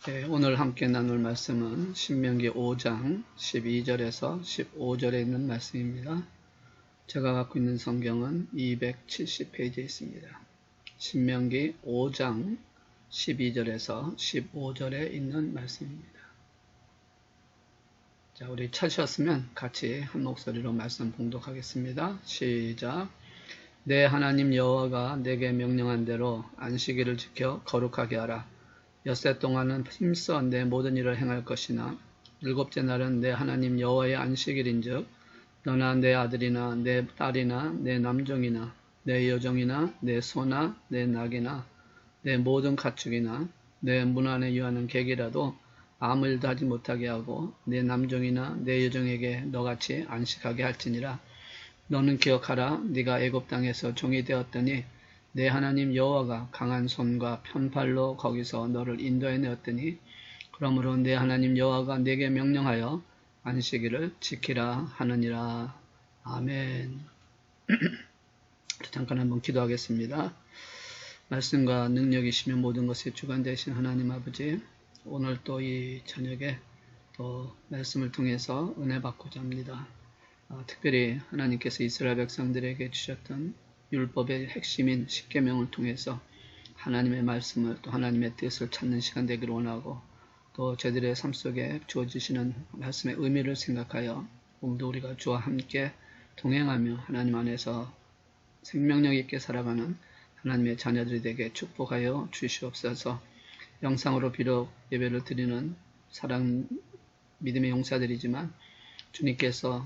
네, 오늘 함께 나눌 말씀은 신명기 5장 12절에서 15절에 있는 말씀입니다. 제가 갖고 있는 성경은 270페이지에 있습니다. 신명기 5장 12절에서 15절에 있는 말씀입니다. 자, 우리 찾으셨으면 같이 한 목소리로 말씀 봉독하겠습니다. 시작. 내 하나님 여호와가 내게 명령한 대로 안식일을 지켜 거룩하게 하라. 엿새 동안은 힘써 내 모든 일을 행할 것이나 일곱째 날은 내 하나님 여호와의 안식일인즉 너나 내 아들이나 내 딸이나 내 남종이나 내 여종이나 내 소나 내 낙이나 내 모든 가축이나 내 문 안에 유하는 객이라도 아무 일도 하지 못하게 하고 내 남종이나 내 여종에게 너같이 안식하게 할지니라. 너는 기억하라. 네가 애굽 땅에서 종이 되었더니 내 하나님 여호와가 강한 손과 편팔로 거기서 너를 인도해 내었더니 그러므로 내 하나님 여호와가 내게 명령하여 안식일을 지키라 하느니라. 아멘. 잠깐 한번 기도하겠습니다. 말씀과 능력이시며 모든 것의 주관 되신 하나님 아버지, 오늘 또 이 저녁에 또 말씀을 통해서 은혜 받고자 합니다. 특별히 하나님께서 이스라엘 백성들에게 주셨던 율법의 핵심인 십계명을 통해서 하나님의 말씀을 또 하나님의 뜻을 찾는 시간 되기를 원하고 또 저희들의 삶 속에 주어지시는 말씀의 의미를 생각하여 오늘도 우리가 주와 함께 동행하며 하나님 안에서 생명력 있게 살아가는 하나님의 자녀들이 되게 축복하여 주시옵소서. 영상으로 비록 예배를 드리는 사랑 믿음의 용사들이지만 주님께서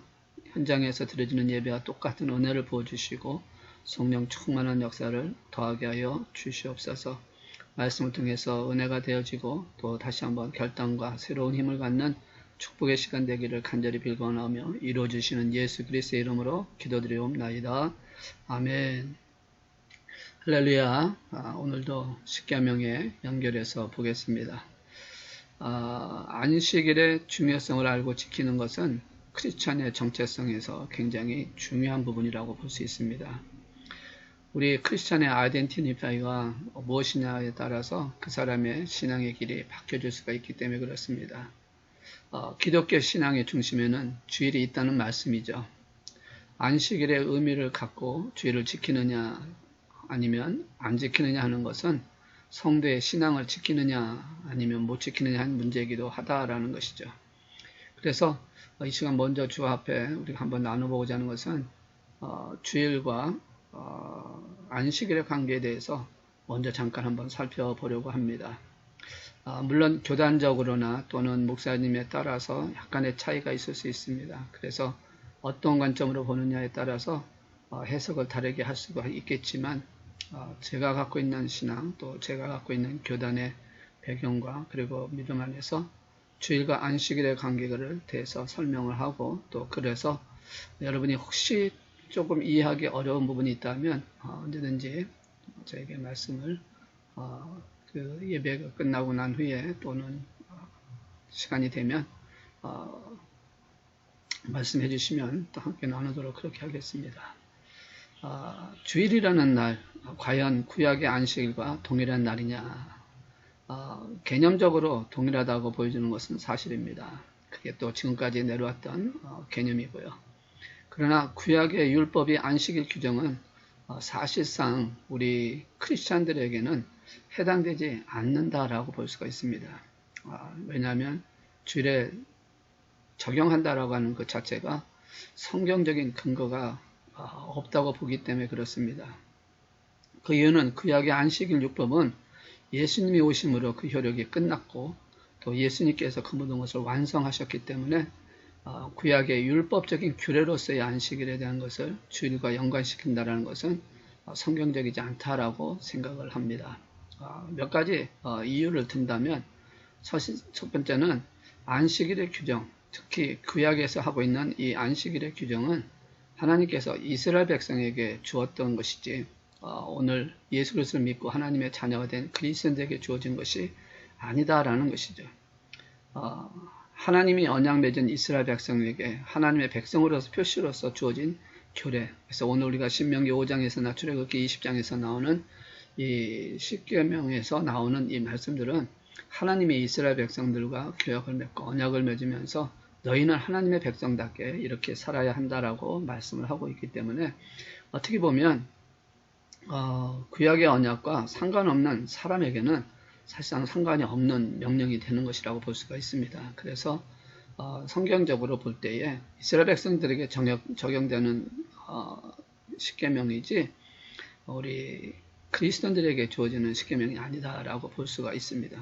현장에서 드려지는 예배와 똑같은 은혜를 부어주시고 성령 충만한 역사를 더하게 하여 주시옵소서. 말씀을 통해서 은혜가 되어지고 또 다시 한번 결단과 새로운 힘을 갖는 축복의 시간 되기를 간절히 빌거나오며 이루어주시는 예수 그리스도의 이름으로 기도드리옵나이다. 아멘. 할렐루야. 오늘도 십계명에 연결해서 보겠습니다. 안식일의 중요성을 알고 지키는 것은 크리스찬의 정체성에서 굉장히 중요한 부분이라고 볼 수 있습니다. 우리 크리스찬의 아이덴티티파이가 무엇이냐에 따라서 그 사람의 신앙의 길이 바뀌어질 수가 있기 때문에 그렇습니다. 기독교 신앙의 중심에는 주일이 있다는 말씀이죠. 안식일의 의미를 갖고 주일을 지키느냐 아니면 안 지키느냐 하는 것은 성도의 신앙을 지키느냐 아니면 못 지키느냐 하는 문제이기도 하다라는 것이죠. 그래서 이 시간 먼저 주 앞에 우리가 한번 나눠보고자 하는 것은 주일과 안식일의 관계에 대해서 먼저 잠깐 한번 살펴보려고 합니다. 물론 교단적으로나 또는 목사님에 따라서 약간의 차이가 있을 수 있습니다. 그래서 어떤 관점으로 보느냐에 따라서 해석을 다르게 할 수가 있겠지만 제가 갖고 있는 신앙 또 제가 갖고 있는 교단의 배경과 그리고 믿음 안에서 주일과 안식일의 관계를 대해서 설명을 하고 또 그래서 여러분이 혹시 조금 이해하기 어려운 부분이 있다면 언제든지 저에게 말씀을 그 예배가 끝나고 난 후에 또는 시간이 되면 말씀해 주시면 또 함께 나누도록 그렇게 하겠습니다. 주일이라는 날 과연 구약의 안식일과 동일한 날이냐? 개념적으로 동일하다고 보여주는 것은 사실입니다. 그게 또 지금까지 내려왔던 개념이고요. 그러나 구약의 율법의 안식일 규정은 사실상 우리 크리스찬들에게는 해당되지 않는다라고 볼 수가 있습니다. 왜냐하면 주일에 적용한다라고 하는 것 자체가 성경적인 근거가 없다고 보기 때문에 그렇습니다. 그 이유는 구약의 안식일 율법은 예수님이 오심으로 그 효력이 끝났고 또 예수님께서 그 모든 것을 완성하셨기 때문에 구약의 율법적인 규례로서의 안식일에 대한 것을 주일과 연관시킨다는 것은 성경적이지 않다라고 생각을 합니다. 몇 가지 이유를 든다면 첫 번째는 안식일의 규정, 특히 구약에서 하고 있는 이 안식일의 규정은 하나님께서 이스라엘 백성에게 주었던 것이지 오늘 예수 그리스도를 믿고 하나님의 자녀가 된 그리스도인들에게 주어진 것이 아니다라는 것이죠. 하나님이 언약 맺은 이스라엘 백성에게 하나님의 백성으로서 표시로서 주어진 규례. 그래서 오늘 우리가 신명기 5장에서나 출애굽기 20장에서 나오는 이 십계명에서 나오는 이 말씀들은 하나님이 이스라엘 백성들과 교약을 맺고 언약을 맺으면서 너희는 하나님의 백성답게 이렇게 살아야 한다라고 말씀을 하고 있기 때문에 어떻게 보면 구약의 언약과 상관없는 사람에게는 사실상 상관이 없는 명령이 되는 것이라고 볼 수가 있습니다. 그래서 성경적으로 볼 때에 이스라엘 백성들에게 적용되는 십계명이지 우리 그리스도인들에게 주어지는 십계명이 아니다라고 볼 수가 있습니다.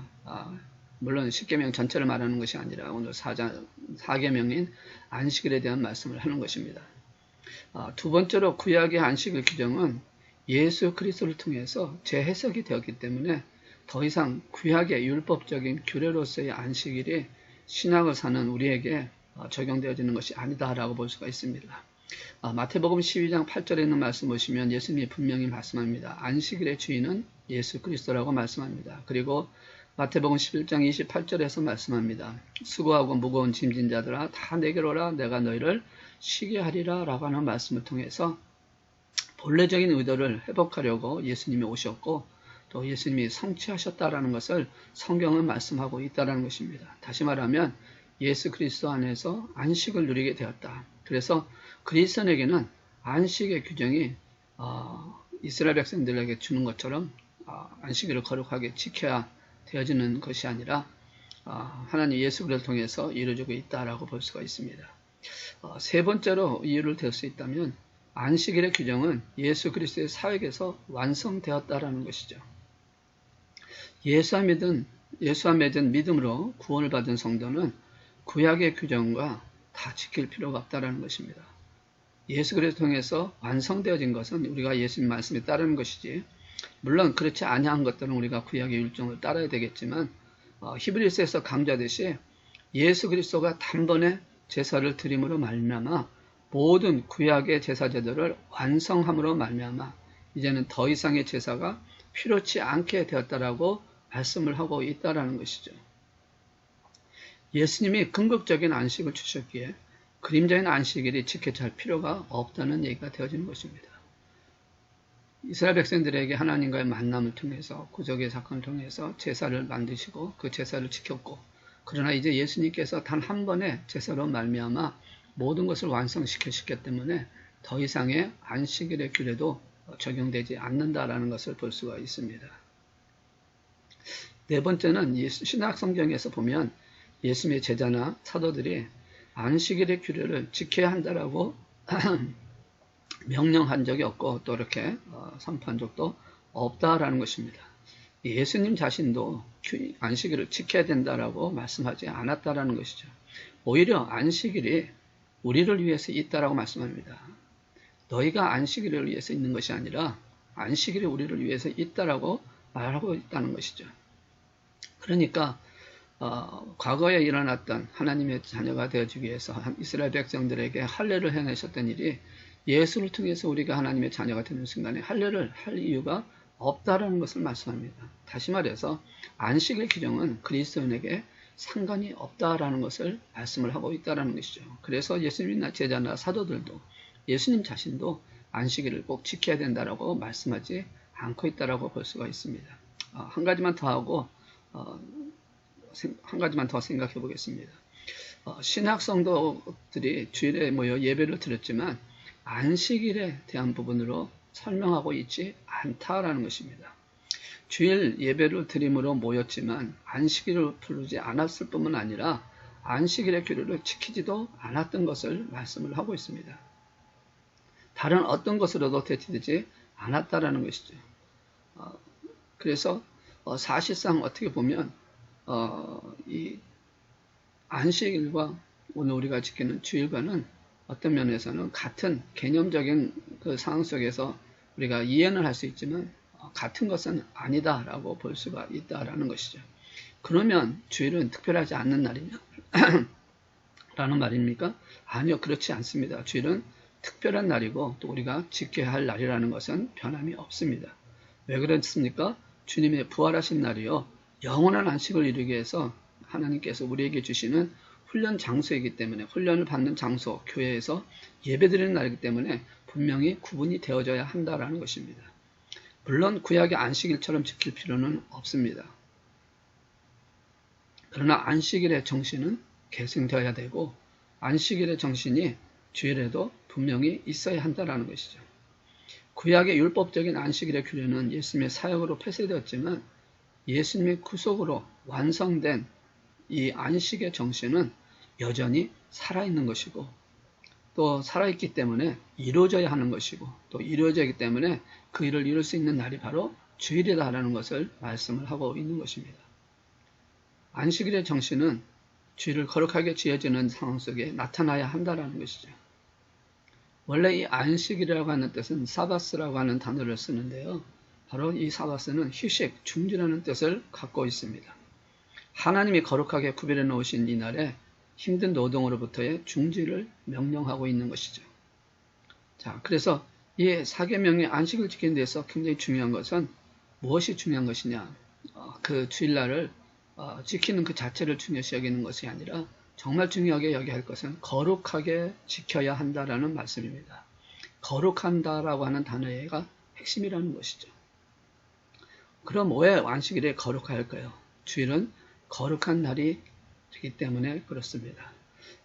물론 십계명 전체를 말하는 것이 아니라 오늘 4계명인 안식일에 대한 말씀을 하는 것입니다. 두 번째로 구약의 안식일 규정은 예수 그리스도를 통해서 재해석이 되었기 때문에 더 이상 구약의 율법적인 규례로서의 안식일이 신약을 사는 우리에게 적용되어지는 것이 아니다라고 볼 수가 있습니다. 마태복음 12장 8절에 있는 말씀 보시면 예수님이 분명히 말씀합니다. 안식일의 주인은 예수 그리스도라고 말씀합니다. 그리고 마태복음 11장 28절에서 말씀합니다. 수고하고 무거운 짐진 자들아 다 내게로 오라 내가 너희를 쉬게 하리라 라고 하는 말씀을 통해서 본래적인 의도를 회복하려고 예수님이 오셨고 또 예수님이 성취하셨다라는 것을 성경은 말씀하고 있다는 것입니다. 다시 말하면 예수 그리스도 안에서 안식을 누리게 되었다. 그래서 그리스도인에게는 안식의 규정이 이스라엘 백성들에게 주는 것처럼 안식일을 거룩하게 지켜야 되어지는 것이 아니라 하나님 예수 그리스도를 통해서 이루어지고 있다라고 볼 수가 있습니다. 세 번째로 이유를 댈 수 있다면 안식일의 규정은 예수 그리스도의 사역에서 완성되었다라는 것이죠. 예수와 맺은 믿음으로 구원을 받은 성도는 구약의 규정과 다 지킬 필요가 없다라는 것입니다. 예수 그리스도를 통해서 완성되어진 것은 우리가 예수님 말씀에 따르는 것이지 물론 그렇지 아니한 것들은 우리가 구약의 율정을 따라야 되겠지만 히브리서에서 강조하듯이 예수 그리스도가 단번에 제사를 드림으로 말미암아 모든 구약의 제사 제도를 완성함으로 말미암아 이제는 더 이상의 제사가 필요치 않게 되었다라고 말씀을 하고 있다라는 것이죠. 예수님이 궁극적인 안식을 주셨기에 그림자인 안식일이 지켜져 할 필요가 없다는 얘기가 되어지는 것입니다. 이스라엘 백성들에게 하나님과의 만남을 통해서 구속의 사건을 통해서 제사를 만드시고 그 제사를 지켰고 그러나 이제 예수님께서 단 한 번의 제사로 말미암아 모든 것을 완성시켰기 때문에 더 이상의 안식일의 규례도 적용되지 않는다라는 것을 볼 수가 있습니다. 네 번째는 신약 성경에서 보면 예수님의 제자나 사도들이 안식일의 규례를 지켜야 한다라고 명령한 적이 없고 또 이렇게 선포한 적도 없다라는 것입니다. 예수님 자신도 안식일을 지켜야 된다라고 말씀하지 않았다라는 것이죠. 오히려 안식일이 우리를 위해서 있다라고 말씀합니다. 너희가 안식일을 위해서 있는 것이 아니라 안식일이 우리를 위해서 있다라고 말하고 있다는 것이죠. 그러니까 과거에 일어났던 하나님의 자녀가 되어주기 위해서 이스라엘 백성들에게 할례를 행하셨던 일이 예수를 통해서 우리가 하나님의 자녀가 되는 순간에 할례를 할 이유가 없다라는 것을 말씀합니다. 다시 말해서 안식일 규정은 그리스도인에게 상관이 없다라는 것을 말씀을 하고 있다라는 것이죠. 그래서 예수님이나 제자나 사도들도 예수님 자신도 안식일을 꼭 지켜야 된다라고 말씀하지 않고 있다라고 볼 수가 있습니다. 한 가지만 더 하고 한 가지만 더 생각해 보겠습니다. 신약 성도들이 주일에 모여 예배를 드렸지만 안식일에 대한 부분으로 설명하고 있지 않다라는 것입니다. 주일 예배를 드림으로 모였지만 안식일을 부르지 않았을 뿐만 아니라 안식일의 규례를 지키지도 않았던 것을 말씀을 하고 있습니다. 다른 어떤 것으로도 대체되지 않았다라는 것이죠. 그래서 사실상 어떻게 보면 이 안식일과 오늘 우리가 지키는 주일과는 어떤 면에서는 같은 개념적인 그 상황 속에서 우리가 이해는 할 수 있지만 같은 것은 아니다라고 볼 수가 있다라는 것이죠. 그러면 주일은 특별하지 않는 날이냐? 라는 말입니까? 아니요, 그렇지 않습니다. 주일은 특별한 날이고 또 우리가 지켜야 할 날이라는 것은 변함이 없습니다. 왜 그렇습니까? 주님의 부활하신 날이요. 영원한 안식을 이루기 위해서 하나님께서 우리에게 주시는 훈련 장소이기 때문에 훈련을 받는 장소, 교회에서 예배드리는 날이기 때문에 분명히 구분이 되어져야 한다라는 것입니다. 물론 구약의 안식일처럼 지킬 필요는 없습니다. 그러나 안식일의 정신은 계승되어야 되고 안식일의 정신이 주일에도 분명히 있어야 한다는 것이죠. 구약의 율법적인 안식일의 규례는 예수님의 사역으로 폐쇄되었지만 예수님의 구속으로 완성된 이 안식의 정신은 여전히 살아있는 것이고 또 살아있기 때문에 이루어져야 하는 것이고 또 이루어지기 때문에 그 일을 이룰 수 있는 날이 바로 주일이다라는 것을 말씀을 하고 있는 것입니다. 안식일의 정신은 주일을 거룩하게 지어지는 상황 속에 나타나야 한다는 것이죠. 원래 이 안식일이라고 하는 뜻은 사바스라고 하는 단어를 쓰는데요. 바로 이 사바스는 휴식, 중지라는 뜻을 갖고 있습니다. 하나님이 거룩하게 구별해 놓으신 이 날에 힘든 노동으로부터의 중지를 명령하고 있는 것이죠. 자, 그래서 이 사계명의 안식을 지키는 데서 굉장히 중요한 것은 무엇이 중요한 것이냐? 그 주일날을 지키는 그 자체를 중요시 여기는 것이 아니라 정말 중요하게 여겨야 할 것은 거룩하게 지켜야 한다라는 말씀입니다. 거룩한다라고 하는 단어가 핵심이라는 것이죠. 그럼 왜 안식일에 거룩해야 할까요? 주일은 거룩한 날이기 때문에 그렇습니다.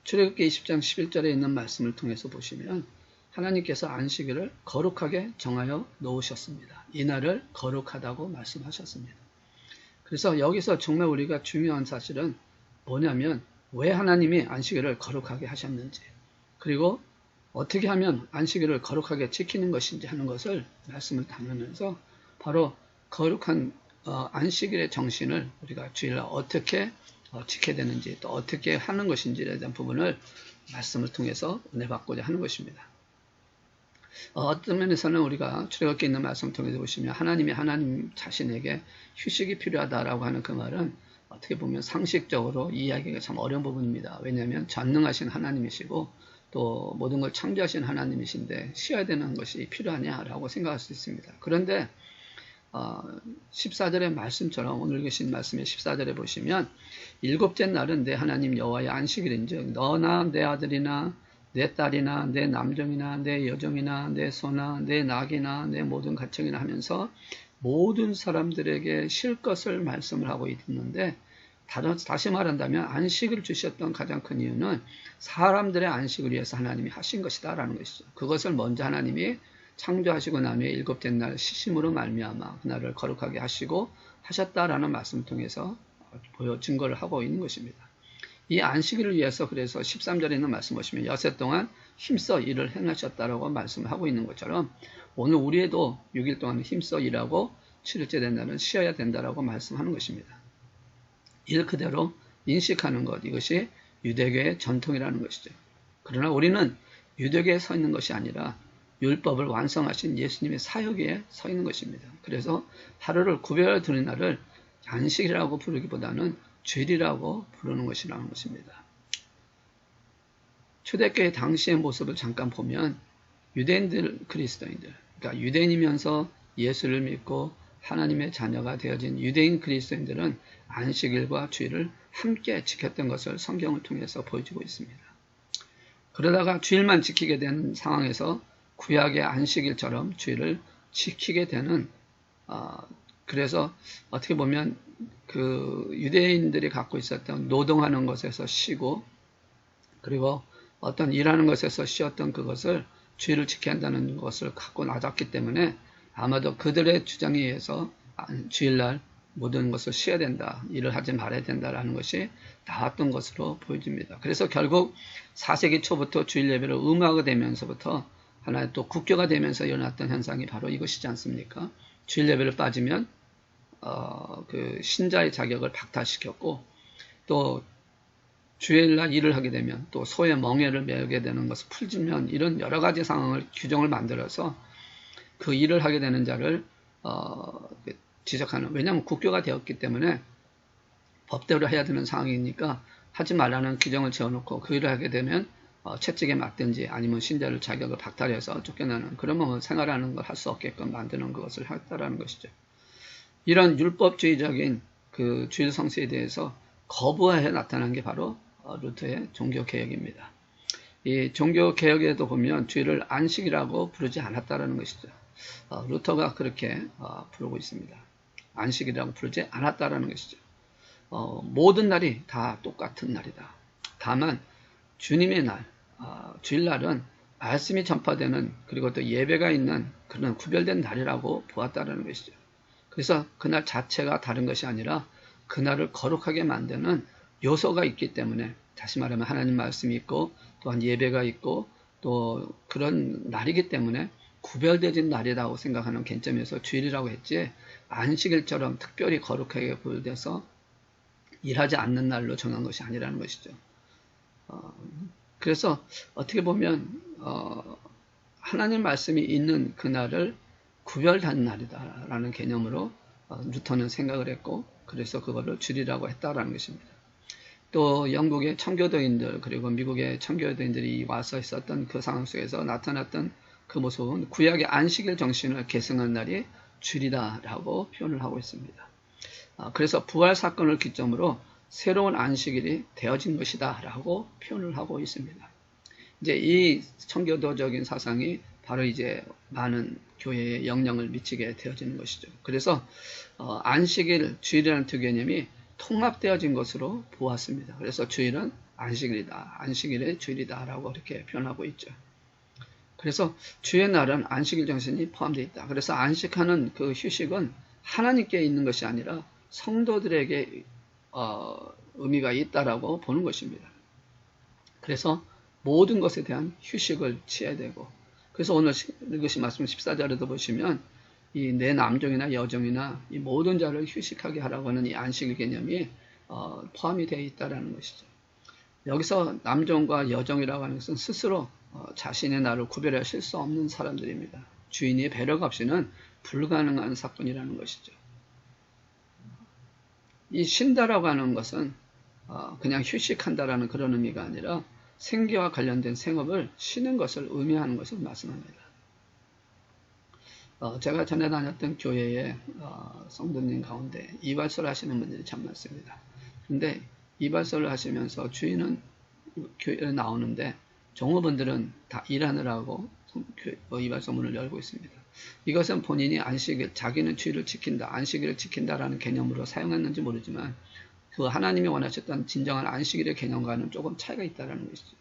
출애굽기 20장 11절에 있는 말씀을 통해서 보시면 하나님께서 안식일을 거룩하게 정하여 놓으셨습니다. 이 날을 거룩하다고 말씀하셨습니다. 그래서 여기서 정말 우리가 중요한 사실은 뭐냐면 왜 하나님이 안식일을 거룩하게 하셨는지 그리고 어떻게 하면 안식일을 거룩하게 지키는 것인지 하는 것을 말씀을 담으면서 바로 거룩한 안식일의 정신을 우리가 주일날 어떻게 지켜야 되는지 또 어떻게 하는 것인지에 대한 부분을 말씀을 통해서 은혜 받고자 하는 것입니다. 어떤 면에서는 우리가 출애굽기에 있는 말씀을 통해서 보시면 하나님이 하나님 자신에게 휴식이 필요하다라고 하는 그 말은 어떻게 보면 상식적으로 이해하기가 참 어려운 부분입니다. 왜냐하면 전능하신 하나님이시고 또 모든 걸 창조하신 하나님이신데 쉬어야 되는 것이 필요하냐라고 생각할 수 있습니다. 그런데 14절의 말씀처럼 오늘 계신 말씀의 14절에 보시면 일곱째 날은 내 하나님 여호와의 안식일인즉 너나 내 아들이나 내 딸이나 내 남종이나 내 여종이나 내 소나 내 낙이나 내 모든 가축이나 하면서 모든 사람들에게 쉴 것을 말씀을 하고 있는데 다시 말한다면 안식을 주셨던 가장 큰 이유는 사람들의 안식을 위해서 하나님이 하신 것이다 라는 것이죠. 그것을 먼저 하나님이 창조하시고 난 후에 일곱째 날 시심으로 말미암아 그날을 거룩하게 하시고 하셨다라는 말씀을 통해서 증거를 하고 있는 것입니다. 이 안식일을 위해서 그래서 13절에 있는 말씀 보시면 여섯 동안 힘써 일을 행하셨다라고 말씀을 하고 있는 것처럼 오늘 우리에도 6일 동안 힘써 일하고 7일째 된 날은 쉬어야 된다라고 말씀하는 것입니다. 일 그대로 인식하는 것 이것이 유대교의 전통이라는 것이죠. 그러나 우리는 유대교에 서 있는 것이 아니라 율법을 완성하신 예수님의 사역에 서 있는 것입니다. 그래서 하루를 구별해 두는 날을 안식이라고 부르기보다는 주일이라고 부르는 것이라는 것입니다. 초대교회 당시의 모습을 잠깐 보면 유대인들, 그리스도인들, 그러니까 유대인이면서 예수를 믿고 하나님의 자녀가 되어진 유대인 그리스도인들은 안식일과 주일을 함께 지켰던 것을 성경을 통해서 보여주고 있습니다. 그러다가 주일만 지키게 된 상황에서 구약의 안식일처럼 주일을 지키게 되는 그래서 어떻게 보면 그 유대인들이 갖고 있었던 노동하는 것에서 쉬고 그리고 어떤 일하는 것에서 쉬었던 그것을 주일을 지켜야 한다는 것을 갖고 나섰기 때문에 아마도 그들의 주장에 의해서 주일날 모든 것을 쉬어야 된다, 일을 하지 말아야 된다라는 것이 나왔던 것으로 보여집니다. 그래서 결국 4세기 초부터 주일 예배를 의무화가 되면서부터 하나의 또 국교가 되면서 일어났던 현상이 바로 이것이지 않습니까? 주일 예배를 빠지면 그 신자의 자격을 박탈시켰고 또 주일날 일을 하게 되면 또 소의 멍에를 메게 되는 것을 풀지면 이런 여러 가지 상황을 규정을 만들어서 그 일을 하게 되는 자를 지적하는 왜냐하면 국교가 되었기 때문에 법대로 해야 되는 상황이니까 하지 말라는 규정을 지어놓고 그 일을 하게 되면 채찍에 맞든지 아니면 신자를 자격을 박탈해서 쫓겨나는 그러면 생활하는 걸 할 수 없게끔 만드는 것을 했다라는 것이죠. 이런 율법주의적인 그 주일 성수에 대해서 거부해 나타난 게 바로 루터의 종교개혁입니다. 이 종교개혁에도 보면 주일을 안식이라고 부르지 않았다라는 것이죠. 루터가 그렇게 부르고 있습니다. 안식이라고 부르지 않았다라는 것이죠. 모든 날이 다 똑같은 날이다. 다만 주님의 날, 주일날은 말씀이 전파되는 그리고 또 예배가 있는 그런 구별된 날이라고 보았다는 것이죠. 그래서 그날 자체가 다른 것이 아니라 그날을 거룩하게 만드는 요소가 있기 때문에, 다시 말하면 하나님 말씀이 있고 또한 예배가 있고 또 그런 날이기 때문에 구별되진 날이라고 생각하는 관점에서 주일이라고 했지, 안식일처럼 특별히 거룩하게 구별돼서 일하지 않는 날로 정한 것이 아니라는 것이죠. 그래서 어떻게 보면 하나님 말씀이 있는 그날을 구별된 날이다라는 개념으로 뉴턴은 생각을 했고, 그래서 그거를 주일이라고 했다라는 것입니다. 또 영국의 청교도인들 그리고 미국의 청교도인들이 와서 있었던 그 상황 속에서 나타났던 그 모습은 구약의 안식일 정신을 계승한 날이 주일이다라고 표현을 하고 있습니다. 그래서 부활 사건을 기점으로 새로운 안식일이 되어진 것이다 라고 표현을 하고 있습니다. 이제 이 청교도적인 사상이 바로 이제 많은 교회에 영향을 미치게 되어지는 것이죠. 그래서 안식일, 주일이라는 두 개념이 통합되어진 것으로 보았습니다. 그래서 주일은 안식일이다, 안식일의 주일이다 라고 이렇게 표현하고 있죠. 그래서 주의 날은 안식일 정신이 포함되어 있다. 그래서 안식하는 그 휴식은 하나님께 있는 것이 아니라 성도들에게 의미가 있다라고 보는 것입니다. 그래서 모든 것에 대한 휴식을 취해야 되고, 그래서 오늘 읽으신 말씀 14절에도 보시면 이 내 남종이나 여종이나 이 모든 자를 휴식하게 하라고 하는 이 안식일 개념이 포함이 되어 있다는 것이죠. 여기서 남종과 여종이라고 하는 것은 스스로 자신의 날을 구별하실 수 없는 사람들입니다. 주인의 배려가 없이는 불가능한 사건이라는 것이죠. 이 쉰다라고 하는 것은 그냥 휴식한다라는 그런 의미가 아니라 생계와 관련된 생업을 쉬는 것을 의미하는 것을 말씀합니다. 제가 전에 다녔던 교회의 성도님 가운데 이발소를 하시는 분들이 참 많습니다. 그런데 이발소를 하시면서 주인은 교회에 나오는데 종업원들은 다 일하느라고 이발소 문을 열고 있습니다. 이것은 본인이 안식일, 자기는 주일을 지킨다, 안식일을 지킨다라는 개념으로 사용했는지 모르지만 그 하나님이 원하셨던 진정한 안식일의 개념과는 조금 차이가 있다는 것이죠.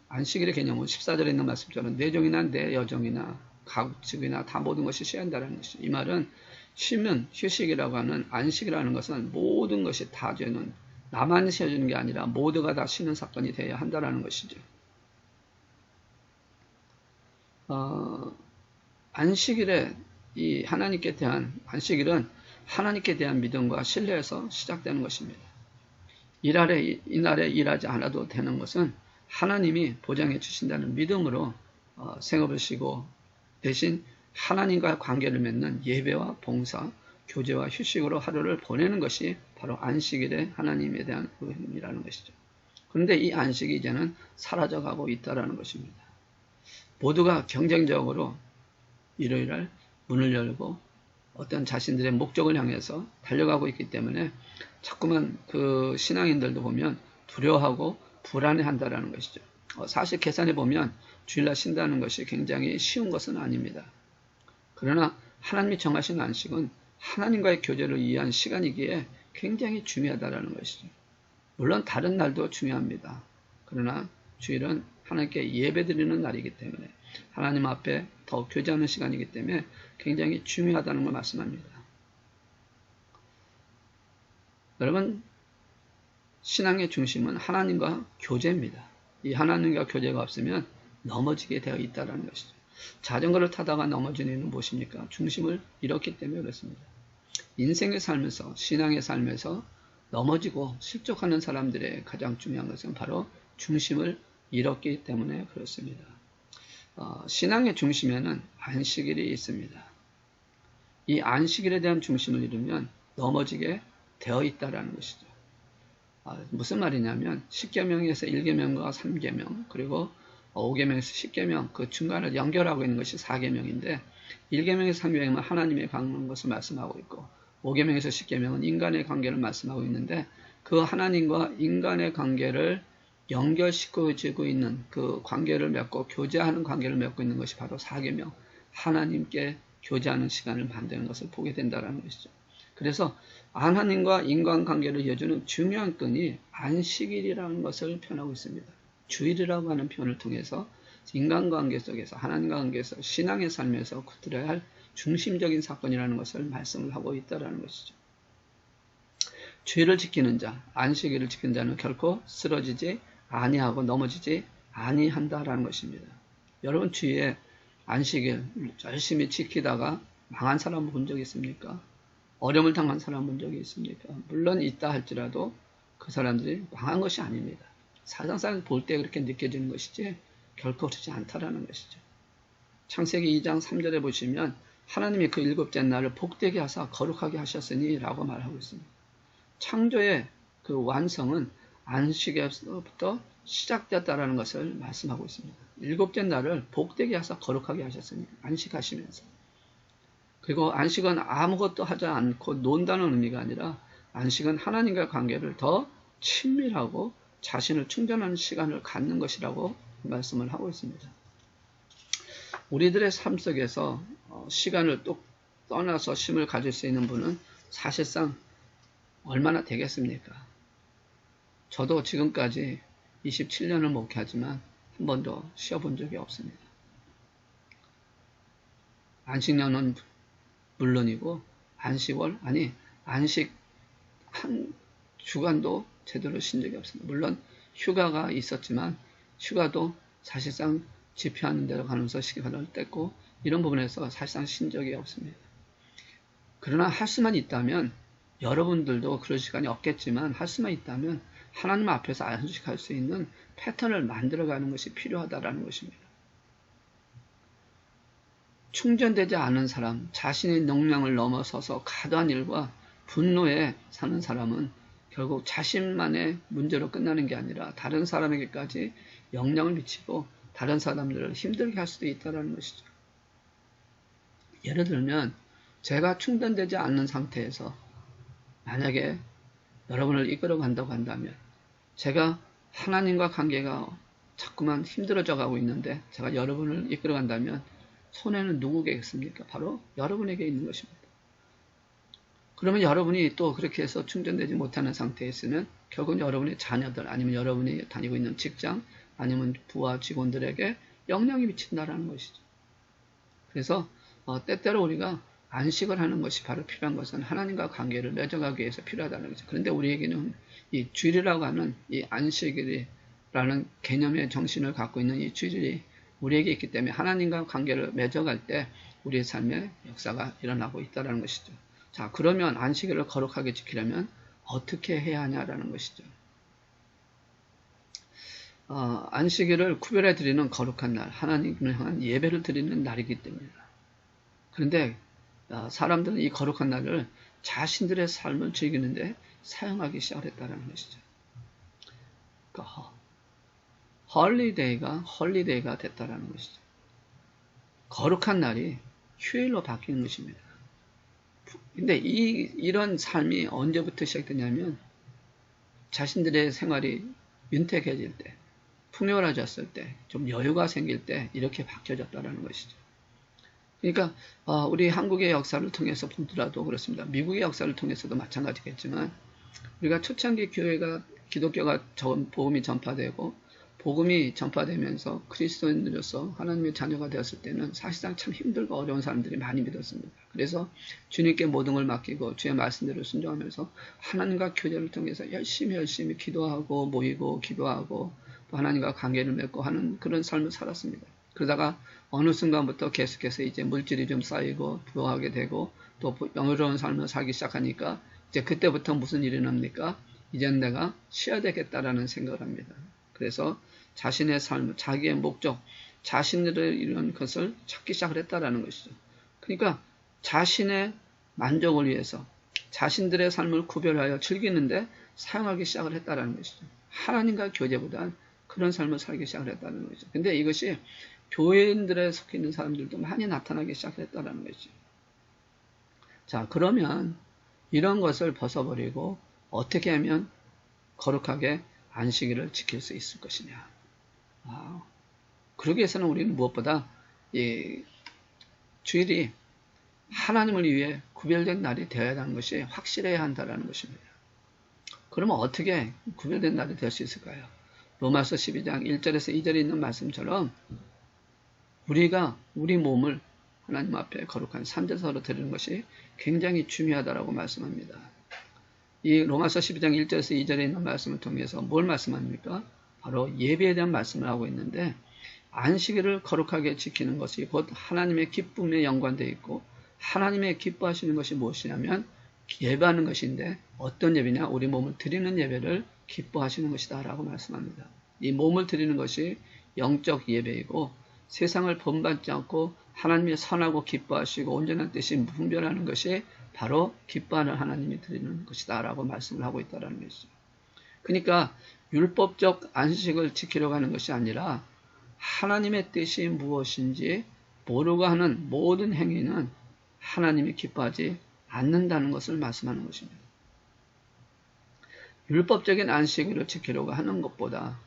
안식일의 개념은 14절에 있는 말씀처럼 내 종이나 내 여종이나 가축이나 다 모든 것이 쉬어야 한다는 것이죠. 이 말은 쉬면 휴식이라고 하는 안식이라는 것은 모든 것이 다 죄는 나만 쉬어주는 게 아니라 모두가 다 쉬는 사건이 되어야 한다는 것이죠. 안식일에 이 하나님께 대한 안식일은 하나님께 대한 믿음과 신뢰에서 시작되는 것입니다. 이날에 일하지 않아도 되는 것은 하나님이 보장해 주신다는 믿음으로 생업을 쉬고 대신 하나님과 관계를 맺는 예배와 봉사, 교제와 휴식으로 하루를 보내는 것이 바로 안식일의 하나님에 대한 의미라는 것이죠. 그런데 이 안식이 이제는 사라져가고 있다는 것입니다. 모두가 경쟁적으로 일요일날 문을 열고 어떤 자신들의 목적을 향해서 달려가고 있기 때문에 자꾸만 그 신앙인들도 보면 두려워하고 불안해한다는 것이죠. 사실 계산해 보면 주일날 쉰다는 것이 굉장히 쉬운 것은 아닙니다. 그러나 하나님이 정하신 안식은 하나님과의 교제를 위한 시간이기에 굉장히 중요하다는 것이죠. 물론 다른 날도 중요합니다. 그러나 주일은 하나님께 예배드리는 날이기 때문에 하나님 앞에 더 교제하는 시간이기 때문에 굉장히 중요하다는 걸 말씀합니다. 여러분, 신앙의 중심은 하나님과 교제입니다. 이 하나님과 교제가 없으면 넘어지게 되어 있다는 것이죠. 자전거를 타다가 넘어지는 이유는 무엇입니까? 중심을 잃었기 때문에 그렇습니다. 인생의 삶에서, 신앙의 삶에서 넘어지고 실족하는 사람들의 가장 중요한 것은 바로 중심을 잃었기 때문에 그렇습니다. 신앙의 중심에는 안식일이 있습니다. 이 안식일에 대한 중심을 잃으면 넘어지게 되어 있다는 것이죠. 무슨 말이냐면 10계명에서 1계명과 3계명 그리고 5계명에서 10계명 그 중간을 연결하고 있는 것이 4계명인데 1계명에서 3계명은 하나님의 관계하는 것을 말씀하고 있고 5계명에서 10계명은 인간의 관계를 말씀하고 있는데 그 하나님과 인간의 관계를 연결시켜지고 있는 그 관계를 맺고 교제하는 관계를 맺고 있는 것이 바로 4계명 하나님께 교제하는 시간을 만드는 것을 보게 된다는 것이죠. 그래서 하나님과 인간관계를 이어주는 중요한 끈이 안식일이라는 것을 표현하고 있습니다. 주일이라고 하는 표현을 통해서 인간관계 속에서 하나님과 관계에서 신앙의 삶에서 굳들어야 할 중심적인 사건이라는 것을 말씀을 하고 있다는 것이죠. 주일을 지키는 자, 안식일을 지키는 자는 결코 쓰러지지 아니하고 넘어지지 아니한다라는 것입니다. 여러분 주위에 안식일 열심히 지키다가 망한 사람 본 적 있습니까? 어려움을 당한 사람 본 적이 있습니까? 물론 있다 할지라도 그 사람들이 망한 것이 아닙니다. 사상상 볼 때 그렇게 느껴지는 것이지 결코 그렇지 않다라는 것이죠. 창세기 2장 3절에 보시면 하나님이 그 일곱째 날을 복되게 하사 거룩하게 하셨으니 라고 말하고 있습니다. 창조의 그 완성은 안식에서부터 시작되었다라는 것을 말씀하고 있습니다. 일곱째 날을 복되게 하사 거룩하게 하셨으니 안식하시면서. 그리고 안식은 아무것도 하지 않고 논다는 의미가 아니라 안식은 하나님과의 관계를 더 친밀하고 자신을 충전하는 시간을 갖는 것이라고 말씀을 하고 있습니다. 우리들의 삶 속에서 시간을 또 떠나서 쉼을 가질 수 있는 분은 사실상 얼마나 되겠습니까? 저도 지금까지 27년을 목회하지만 한 번도 쉬어본 적이 없습니다. 안식년은 물론이고 안식월, 안식 한 주간도 제대로 쉰 적이 없습니다. 물론 휴가가 있었지만 휴가도 사실상 집회하는 데로 가면서 시간을 뗐고 이런 부분에서 사실상 쉰 적이 없습니다. 그러나 할 수만 있다면 여러분들도 그럴 시간이 없겠지만 할 수만 있다면 하나님 앞에서 안식할 수 있는 패턴을 만들어가는 것이 필요하다는 것입니다. 충전되지 않은 사람, 자신의 능력을 넘어서서 과도한 일과 분노에 사는 사람은 결국 자신만의 문제로 끝나는 게 아니라 다른 사람에게까지 영향을 미치고 다른 사람들을 힘들게 할 수도 있다는 것이죠. 예를 들면 제가 충전되지 않는 상태에서 만약에 여러분을 이끌어 간다고 한다면 제가 하나님과 관계가 자꾸만 힘들어져 가고 있는데 제가 여러분을 이끌어 간다면 손해는 누구겠습니까? 바로 여러분에게 있는 것입니다. 그러면 여러분이 또 그렇게 해서 충전되지 못하는 상태에 있으면 결국은 여러분의 자녀들 아니면 여러분이 다니고 있는 직장 아니면 부하 직원들에게 영향이 미친다라는 것이죠. 그래서 때때로 우리가 안식을 하는 것이 바로 필요한 것은 하나님과 관계를 맺어가기 위해서 필요하다는 거죠. 그런데 우리에게는 이 주일이라고 하는 이 안식일이라는 개념의 정신을 갖고 있는 이 주일이 우리에게 있기 때문에 하나님과 관계를 맺어갈 때 우리의 삶의 역사가 일어나고 있다는 것이죠. 자, 그러면 안식일을 거룩하게 지키려면 어떻게 해야 하냐라는 것이죠. 안식일을 구별해 드리는 거룩한 날, 하나님을 향한 예배를 드리는 날이기 때문입니다. 그런데 사람들은 이 거룩한 날을 자신들의 삶을 즐기는데 사용하기 시작했다는 것이죠. 그러니까 헐리데이가 됐다는 것이죠. 거룩한 날이 휴일로 바뀌는 것입니다. 근데 이런 삶이 언제부터 시작되냐면 자신들의 생활이 윤택해질 때, 풍요로워졌을 때, 좀 여유가 생길 때 이렇게 바뀌어졌다는 것이죠. 그러니까 우리 한국의 역사를 통해서 보더라도 그렇습니다. 미국의 역사를 통해서도 마찬가지겠지만 우리가 초창기 교회가 기독교가 복음이 전파되고 복음이 전파되면서 그리스도인으로서 하나님의 자녀가 되었을 때는 사실상 참 힘들고 어려운 사람들이 많이 믿었습니다. 그래서 주님께 모든 걸 맡기고 주의 말씀대로 순종하면서 하나님과 교제를 통해서 열심히 기도하고 모이고 기도하고 또 하나님과 관계를 맺고 하는 그런 삶을 살았습니다. 그러다가 어느 순간부터 계속해서 이제 물질이 좀 쌓이고 부유하게 되고 또 영어로운 삶을 살기 시작하니까 이제 그때부터 무슨 일이 납니까? 이젠 내가 쉬어야 되겠다라는 생각을 합니다. 그래서 자신의 삶, 자기의 목적, 자신들을 이런 것을 찾기 시작을 했다라는 것이죠. 그러니까 자신의 만족을 위해서 자신들의 삶을 구별하여 즐기는데 사용하기 시작을 했다라는 것이죠. 하나님과 교제보다 그런 삶을 살기 시작을 했다는 것이죠. 근데 이것이 교회인들에 속해 있는 사람들도 많이 나타나기 시작했다는 것이죠. 자, 그러면 이런 것을 벗어버리고 어떻게 하면 거룩하게 안식일을 지킬 수 있을 것이냐. 그러기 위해서는 우리는 무엇보다 이 주일이 하나님을 위해 구별된 날이 되어야 하는 것이 확실해야 한다는 것입니다. 그러면 어떻게 구별된 날이 될 수 있을까요? 로마서 12장 1절에서 2절에 있는 말씀처럼 우리가 우리 몸을 하나님 앞에 거룩한 산제사로 드리는 것이 굉장히 중요하다고 말씀합니다. 이 로마서 12장 1절에서 2절에 있는 말씀을 통해서 뭘 말씀합니까? 바로 예배에 대한 말씀을 하고 있는데 안식일을 거룩하게 지키는 것이 곧 하나님의 기쁨에 연관되어 있고 하나님의 기뻐하시는 것이 무엇이냐면 예배하는 것인데 어떤 예배냐? 우리 몸을 드리는 예배를 기뻐하시는 것이다 라고 말씀합니다. 이 몸을 드리는 것이 영적 예배이고 세상을 본받지 않고 하나님의 선하고 기뻐하시고 온전한 뜻이 분별하는 것이 바로 기뻐하는 하나님이 드리는 것이다 라고 말씀을 하고 있다는 것이죠. 그러니까 율법적 안식을 지키려고 하는 것이 아니라 하나님의 뜻이 무엇인지 모르고 하는 모든 행위는 하나님이 기뻐하지 않는다는 것을 말씀하는 것입니다. 율법적인 안식일을 지키려고 하는 것보다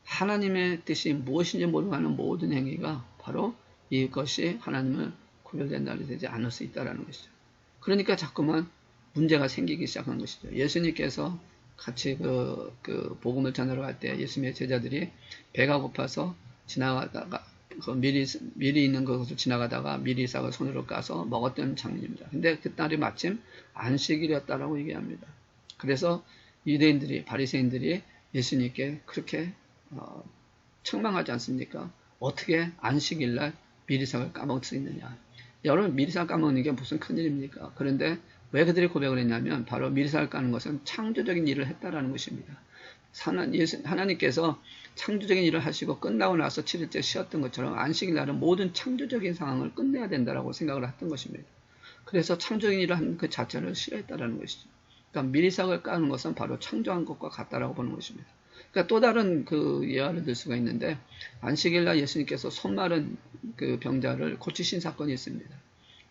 하나님의 뜻이 무엇인지 모르고 하는 모든 행위가 바로 이것이 하나님을 구별된 날이 되지 않을 수 있다는 것이죠. 그러니까 자꾸만 문제가 생기기 시작한 것이죠. 예수님께서 같이 그 복음을 전하러 갈 때 예수님의 제자들이 배가 고파서 지나가다가 미리 있는 것을 지나가다가 미리삭을 손으로 까서 먹었던 장면입니다. 근데 그날이 마침 안식일이었다라고 얘기합니다. 그래서 유대인들이 바리새인들이 예수님께 그렇게 책망하지 않습니까? 어떻게 안식일날 미리삭을 까먹을 수 있느냐? 여러분 미리삭 까먹는 게 무슨 큰일입니까? 그런데 왜 그들이 고백을 했냐면 바로 미리삭을 까는 것은 창조적인 일을 했다라는 것입니다. 하나님께서 창조적인 일을 하시고 끝나고 나서 7일째 쉬었던 것처럼 안식일 날은 모든 창조적인 상황을 끝내야 된다라고 생각을 했던 것입니다. 그래서 창조적인 일을 한 그 자체를 싫어했다라는 것이죠. 그러니까 미리삭을 까는 것은 바로 창조한 것과 같다라고 보는 것입니다. 그러니까 또 다른 그 예화를 들 수가 있는데 안식일 날 예수님께서 손 마른 그 병자를 고치신 사건이 있습니다.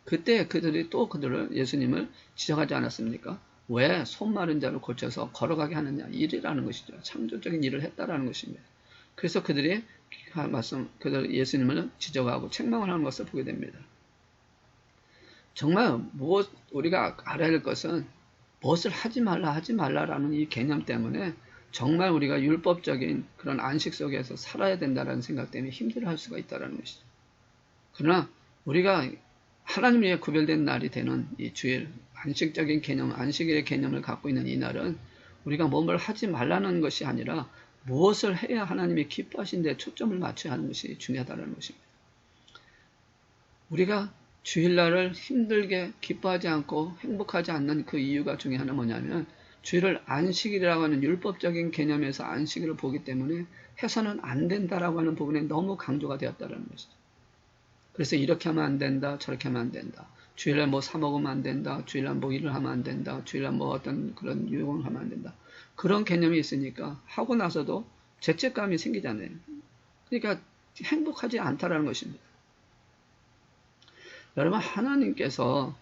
그때 그들이 또 예수님을 지적하지 않았습니까? 왜 손 마른 자를 고쳐서 걸어가게 하느냐? 일이라는 것이죠. 창조적인 일을 했다라는 것입니다. 그래서 그들이 예수님을 지적하고 책망을 하는 것을 보게 됩니다. 정말 우리가 알아야 할 것은 무엇을 하지 말라라는 이 개념 때문에 정말 우리가 율법적인 그런 안식 속에서 살아야 된다는 생각 때문에 힘들어할 수가 있다는 것이죠. 그러나 우리가 하나님 위에 구별된 날이 되는 이 주일, 안식적인 개념, 안식일의 개념을 갖고 있는 이 날은 우리가 뭔가를 하지 말라는 것이 아니라 무엇을 해야 하나님이 기뻐하신 데 초점을 맞춰야 하는 것이 중요하다는 것입니다. 우리가 주일날을 힘들게 기뻐하지 않고 행복하지 않는 그 이유가 중에 하나 뭐냐면 주일을 안식일이라고 하는 율법적인 개념에서 안식일을 보기 때문에 해서는 안 된다라고 하는 부분에 너무 강조가 되었다는 것이죠. 그래서 이렇게 하면 안 된다, 저렇게 하면 안 된다. 주일날 뭐 사 먹으면 안 된다. 주일날 뭐 일을 하면 안 된다. 주일날 뭐 어떤 그런 유용을 하면 안 된다. 그런 개념이 있으니까 하고 나서도 죄책감이 생기잖아요. 그러니까 행복하지 않다라는 것입니다. 여러분 하나님께서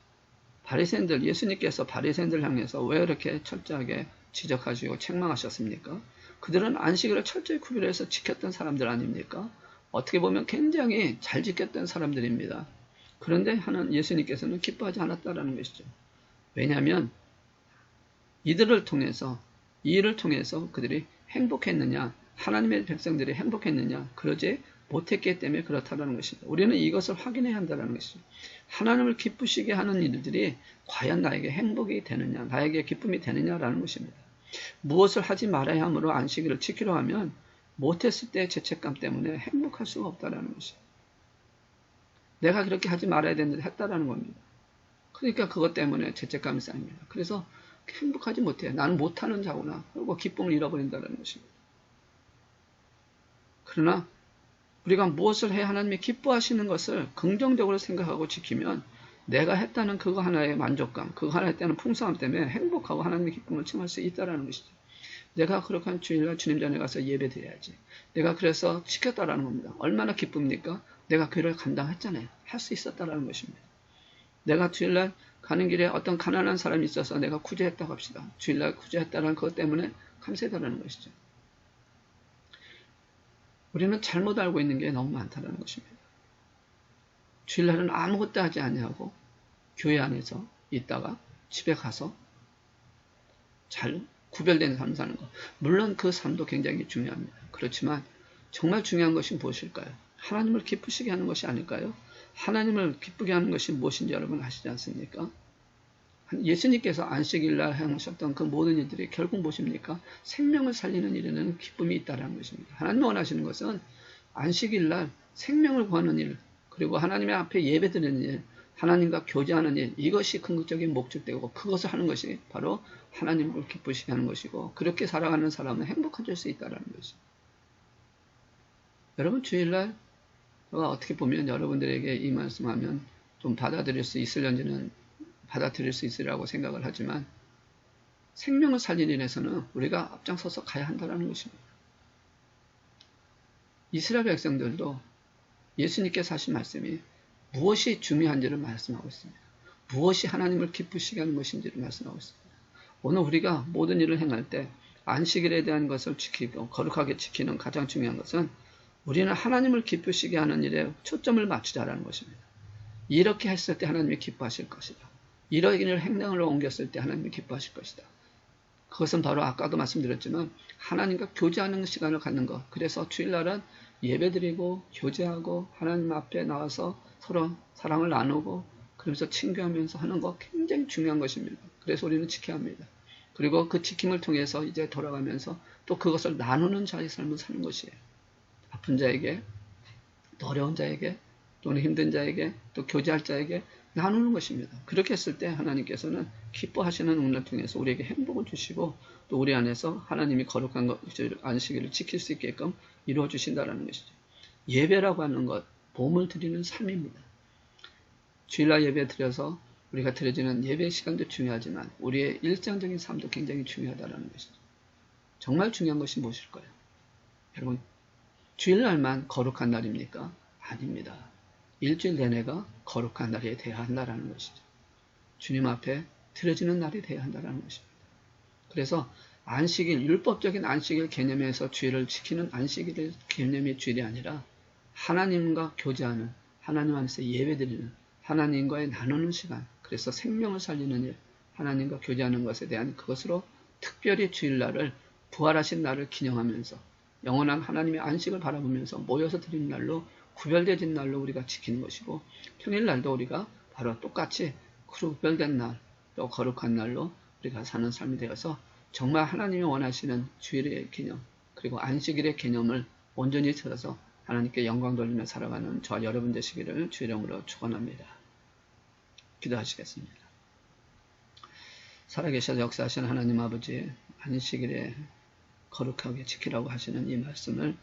예수님께서 바리새인들을 향해서 왜 이렇게 철저하게 지적하시고 책망하셨습니까? 그들은 안식일을 철저히 구별해서 지켰던 사람들 아닙니까? 어떻게 보면 굉장히 잘 지켰던 사람들입니다. 그런데 예수님께서는 기뻐하지 않았다라는 것이죠. 왜냐하면 이 일을 통해서 그들이 행복했느냐, 하나님의 백성들이 행복했느냐, 그러지 못했기 때문에 그렇다는 것입니다. 우리는 이것을 확인해야 한다는 것이죠. 하나님을 기쁘시게 하는 일들이 과연 나에게 행복이 되느냐, 나에게 기쁨이 되느냐라는 것입니다. 무엇을 하지 말아야 하므로 안식일을 지키려 하면 못했을 때 죄책감 때문에 행복할 수가 없다는 것이죠. 내가 그렇게 하지 말아야 되는데 했다라는 겁니다. 그러니까 그것 때문에 죄책감이 쌓입니다. 그래서 행복하지 못해요. 나는 못하는 자구나. 그리고 기쁨을 잃어버린다는 것입니다. 그러나 우리가 무엇을 해야 하나님이 기뻐하시는 것을 긍정적으로 생각하고 지키면 내가 했다는 그거 하나의 만족감, 그거 하나 했다는 풍성함 때문에 행복하고 하나님의 기쁨을 청할 수 있다는 것이죠. 내가 그렇게 한 주일날 주님 전에 가서 예배 드려야지. 내가 그래서 지켰다라는 겁니다. 얼마나 기쁩니까? 내가 그 일을 감당했잖아요. 할 수 있었다라는 것입니다. 내가 주일날 가는 길에 어떤 가난한 사람이 있어서 내가 구제했다고 합시다. 주일날 구제했다는 것 때문에 감사하다는 것이죠. 우리는 잘못 알고 있는 게 너무 많다는 것입니다. 주일날은 아무것도 하지 아니하고 교회 안에서 있다가 집에 가서 잘 구별된 삶 사는 것. 물론 그 삶도 굉장히 중요합니다. 그렇지만 정말 중요한 것이 무엇일까요? 하나님을 기쁘시게 하는 것이 아닐까요? 하나님을 기쁘게 하는 것이 무엇인지 여러분 아시지 않습니까? 예수님께서 안식일날 행하셨던 그 모든 일들이 결국 무엇입니까? 생명을 살리는 일에는 기쁨이 있다는 것입니다. 하나님 원하시는 것은 안식일날 생명을 구하는 일, 그리고 하나님의 앞에 예배드리는 일, 하나님과 교제하는 일, 이것이 궁극적인 목적되고 그것을 하는 것이 바로 하나님을 기쁘시게 하는 것이고, 그렇게 살아가는 사람은 행복해질 수 있다는 것입니다. 여러분, 주일날 어떻게 보면 여러분들에게 이 말씀하면 좀 받아들일 수 있을런지는 받아들일 수 있으리라고 생각을 하지만, 생명을 살리는 일에서는 우리가 앞장서서 가야 한다는 것입니다. 이스라엘 백성들도 예수님께서 하신 말씀이 무엇이 중요한지를 말씀하고 있습니다. 무엇이 하나님을 기쁘시게 하는 것인지를 말씀하고 있습니다. 오늘 우리가 모든 일을 행할 때 안식일에 대한 것을 지키고 거룩하게 지키는 가장 중요한 것은 우리는 하나님을 기쁘시게 하는 일에 초점을 맞추자라는 것입니다. 이렇게 했을 때 하나님이 기뻐하실 것이다. 이런 일을 행동으로 옮겼을 때 하나님이 기뻐하실 것이다. 그것은 바로 아까도 말씀드렸지만 하나님과 교제하는 시간을 갖는 것. 그래서 주일날은 예배드리고 교제하고 하나님 앞에 나와서 서로 사랑을 나누고 그러면서 친교하면서 하는 것 굉장히 중요한 것입니다. 그래서 우리는 지켜야 합니다. 그리고 그 지킴을 통해서 이제 돌아가면서 또 그것을 나누는 자의 삶을 사는 것이에요. 아픈 자에게, 또 어려운 자에게, 또는 힘든 자에게, 또 교제할 자에게 나누는 것입니다. 그렇게 했을 때 하나님께서는 기뻐하시는 운을 통해서 우리에게 행복을 주시고 또 우리 안에서 하나님이 거룩한 것, 안식일을 지킬 수 있게끔 이루어 주신다는 것이죠. 예배라고 하는 것, 몸을 드리는 삶입니다. 주일날 예배 드려서 우리가 드려지는 예배 시간도 중요하지만 우리의 일상적인 삶도 굉장히 중요하다는 것이죠. 정말 중요한 것이 무엇일까요? 여러분, 주일날만 거룩한 날입니까? 아닙니다. 일주일 내내가 거룩한 날이 되어야 한다는 것이죠. 주님 앞에 드려지는 날이 되어야 한다는 것입니다. 그래서 안식일, 율법적인 안식일 개념에서 주일을 지키는 안식일 개념의 주일이 아니라 하나님과 교제하는, 하나님 안에서 예배드리는, 하나님과의 나누는 시간, 그래서 생명을 살리는 일, 하나님과 교제하는 것에 대한 그것으로 특별히 주일날을 부활하신 날을 기념하면서 영원한 하나님의 안식을 바라보면서 모여서 드리는 날로 구별되진 날로 우리가 지키는 것이고, 평일날도 우리가 바로 똑같이 구별된 날, 또 거룩한 날로 우리가 사는 삶이 되어서 정말 하나님이 원하시는 주일의 개념, 그리고 안식일의 개념을 온전히 찾아서 하나님께 영광 돌리며 살아가는 저와 여러분 되시기를 주의 이름으로 축원합니다. 기도하시겠습니다. 살아계셔서 역사하시는 하나님 아버지, 안식일에 거룩하게 지키라고 하시는 이 말씀을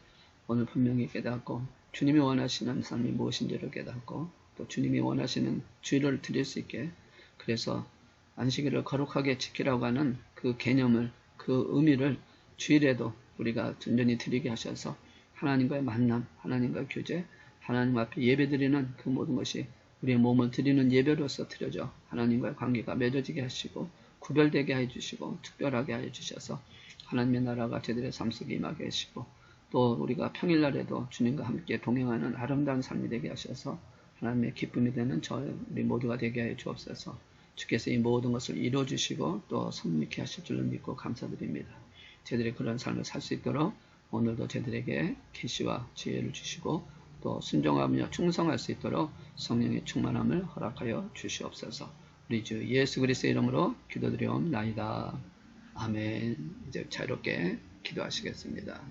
오늘 분명히 깨닫고 주님이 원하시는 삶이 무엇인지를 깨닫고 또 주님이 원하시는 주일을 드릴 수 있게, 그래서 안식일을 거룩하게 지키라고 하는 그 개념을, 그 의미를 주일에도 우리가 온전히 드리게 하셔서 하나님과의 만남, 하나님과의 교제, 하나님 앞에 예배드리는 그 모든 것이 우리의 몸을 드리는 예배로서 드려져 하나님과의 관계가 맺어지게 하시고 구별되게 해주시고 특별하게 해주셔서 하나님의 나라가 저희들의 삶 속에 임하게 하시고 또 우리가 평일날에도 주님과 함께 동행하는 아름다운 삶이 되게 하셔서 하나님의 기쁨이 되는 우리 모두가 되게 하여 주옵소서. 주께서 이 모든 것을 이루어주시고 또 성립케 하실 줄로 믿고 감사드립니다. 저희들이 그런 삶을 살 수 있도록 오늘도 저희들에게 계시와 지혜를 주시고 또 순종하며 충성할 수 있도록 성령의 충만함을 허락하여 주시옵소서. 우리 주 예수 그리스도의 이름으로 기도드리옵나이다. 아멘. 이제 자유롭게 기도하시겠습니다.